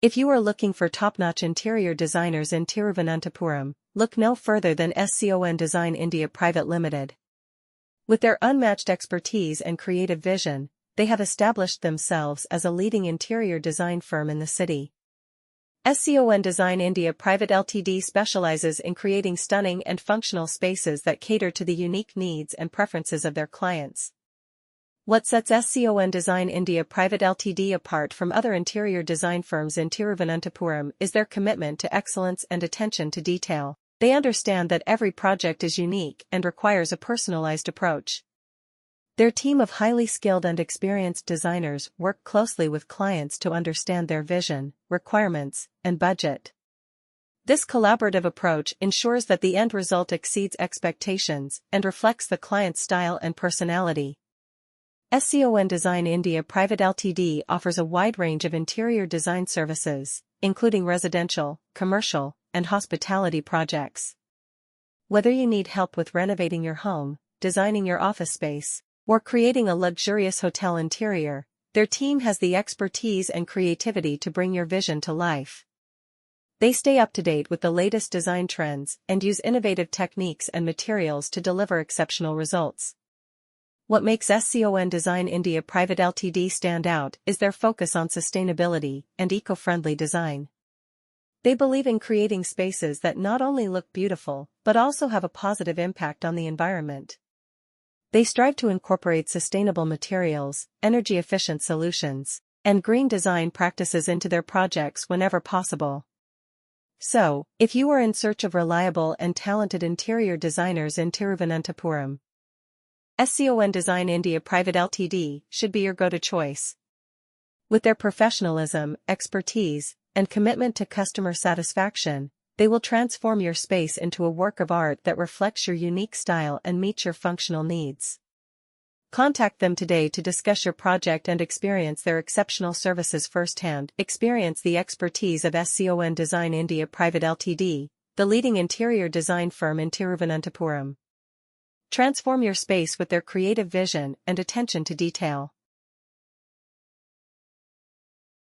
If you are looking for top-notch interior designers in Thiruvananthapuram, look no further than SCON Design India Pvt Ltd. With their unmatched expertise and creative vision, they have established themselves as a leading interior design firm in the city. SCON Design India Pvt Ltd specializes in creating stunning and functional spaces that cater to the unique needs and preferences of their clients. What sets SCON Design India Pvt Ltd apart from other interior design firms in Thiruvananthapuram is their commitment to excellence and attention to detail. They understand that every project is unique and requires a personalized approach. Their team of highly skilled and experienced designers work closely with clients to understand their vision, requirements, and budget. This collaborative approach ensures that the end result exceeds expectations and reflects the client's style and personality. SCON Design India Pvt Ltd offers a wide range of interior design services, including residential, commercial, and hospitality projects. Whether you need help with renovating your home, designing your office space, or creating a luxurious hotel interior, their team has the expertise and creativity to bring your vision to life. They stay up to date with the latest design trends and use innovative techniques and materials to deliver exceptional results. What makes SCON Design India Pvt Ltd stand out is their focus on sustainability and eco-friendly design. They believe in creating spaces that not only look beautiful but also have a positive impact on the environment. They strive to incorporate sustainable materials, energy-efficient solutions, and green design practices into their projects whenever possible. So, if you are in search of reliable and talented interior designers in Thiruvananthapuram, SCON Design India Pvt Ltd should be your go-to choice. With their professionalism, expertise, and commitment to customer satisfaction, they will transform your space into a work of art that reflects your unique style and meets your functional needs. Contact them today to discuss your project and experience their exceptional services firsthand. Experience the expertise of SCON Design India Pvt Ltd, the leading interior design firm in Thiruvananthapuram. Transform your space with their creative vision and attention to detail.